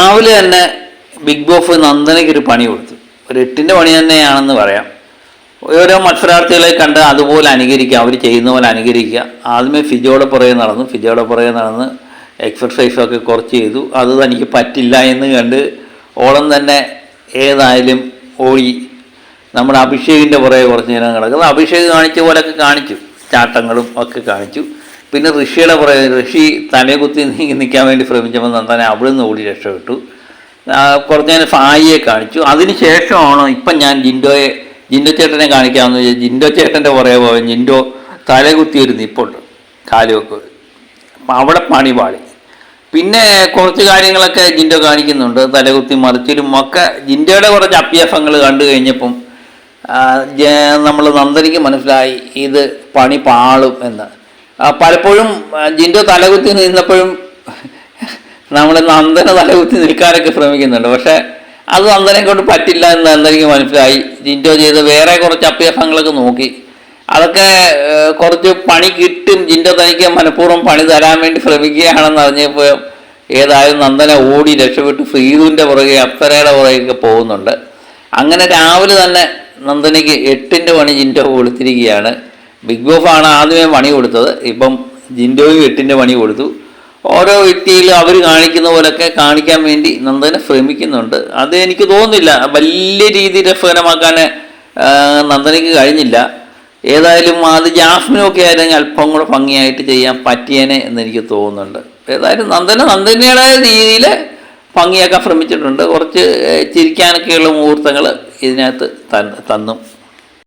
രാവിലെ തന്നെ big boss നന്ദനയ്ക്കൊരു പണി കൊടുത്തു. ഒരു 8ൻ്റെ പണി തന്നെയാണെന്ന് പറയാം. ഓരോ മത്സരാർത്ഥികളെ കണ്ട് അതുപോലെ അനുകരിക്കുക, അവർ ചെയ്യുന്ന പോലെ അനുകരിക്കുക. ആദ്യമേ ഫിജോയുടെ പുറകെ നടന്ന് എക്സർസൈസൊക്കെ കുറച്ച് ചെയ്തു. അത് തനിക്ക് പറ്റില്ല എന്ന് കണ്ട് ഓളം തന്നെ ഏതായാലും ഓടി നമ്മുടെ അഭിഷേകിൻ്റെ പുറകെ കുറച്ച് നേരം കിടക്കുന്നത്. അഭിഷേക് കാണിച്ച പോലെയൊക്കെ കാണിച്ചു, ചാട്ടങ്ങളും ഒക്കെ കാണിച്ചു. പിന്നെ ഋഷിയുടെ പുറകെ ഋഷി തലകുത്തി നിൽക്കാൻ വേണ്ടി ശ്രമിച്ചപ്പോൾ നന്ദന അവിടെ നിന്ന് ഓടി രക്ഷപ്പെട്ടു. കുറച്ച് നേരം ഫായിയെ കാണിച്ചു. അതിന് ശേഷമാണ് ഇപ്പം ഞാൻ ജിൻഡോ ചേട്ടനെ കാണിക്കാമെന്ന് വെച്ചാൽ ജിൻഡോ ചേട്ടൻ്റെ പുറകെ പോയി. ജിൻഡോ തലകുത്തി ഒരു നിപ്പുണ്ട്, കാലുമൊക്കെ. അപ്പം അവിടെ പണി പാളി. പിന്നെ കുറച്ച് കാര്യങ്ങളൊക്കെ ജിൻഡോ കാണിക്കുന്നുണ്ട്, തലകുത്തി മറിച്ചിലും ഒക്കെ. ജിൻഡോയുടെ കുറച്ച് അഭ്യാസങ്ങൾ കണ്ടു കഴിഞ്ഞപ്പം നമ്മൾ നന്ദനയ്ക്ക് മനസ്സിലായി ഇത് പണി പാളും എന്ന്. പലപ്പോഴും ജിൻഡോ തലകുത്തി നിന്നപ്പോഴും നമ്മൾ നന്ദന തലകുത്തി നിൽക്കാനൊക്കെ ശ്രമിക്കുന്നുണ്ട്. പക്ഷേ അത് നന്ദനെ കൊണ്ട് പറ്റില്ല എന്ന് നന്ദനയ്ക്ക് മനസ്സിലായി. ജിൻഡോ ചെയ്ത് വേറെ കുറച്ച് അഭ്യാസങ്ങളൊക്കെ നോക്കി. അതൊക്കെ കുറച്ച് പണി കിട്ടും, ജിൻഡോ തനിക്ക് മനഃപൂർവ്വം പണി തരാൻ വേണ്ടി ശ്രമിക്കുകയാണെന്ന് അറിഞ്ഞപ്പോൾ ഏതായാലും നന്ദന ഓടി രക്ഷപ്പെട്ട് ഫ്രീദുവിൻ്റെ പുറകെ അപ്സരയുടെ പുറകെയൊക്കെ പോകുന്നുണ്ട്. അങ്ങനെ രാവിലെ തന്നെ നന്ദനയ്ക്ക് 8ൻ്റെ പണി ജിൻഡോ കൊടുത്തിരിക്കുകയാണ്. ബിഗ് ബോസാണ് ആദ്യമേ പണി കൊടുത്തത്. ഇപ്പം ജിൻഡോയും 8ൻ്റെ പണി കൊടുത്തു. ഓരോ വ്യക്തിയിലും അവർ കാണിക്കുന്ന പോലൊക്കെ കാണിക്കാൻ വേണ്ടി നന്ദന ശ്രമിക്കുന്നുണ്ട്. അത് എനിക്ക് തോന്നുന്നില്ല വലിയ രീതിയിൽ രസകരമാക്കാൻ നന്ദനയ്ക്ക് കഴിഞ്ഞില്ല. ഏതായാലും അത് ജാസ്മിനൊക്കെ ആയിരുന്നെങ്കിൽ അല്പം കൂടെ ഭംഗിയായിട്ട് ചെയ്യാൻ പറ്റിയേനെ എന്നെനിക്ക് തോന്നുന്നുണ്ട്. ഏതായാലും നന്ദനയുടേതായ രീതിയിൽ ഭംഗിയാക്കാൻ ശ്രമിച്ചിട്ടുണ്ട്. കുറച്ച് ചിരിക്കാനൊക്കെയുള്ള മുഹൂർത്തങ്ങൾ ഇതിനകത്ത് തന്നു.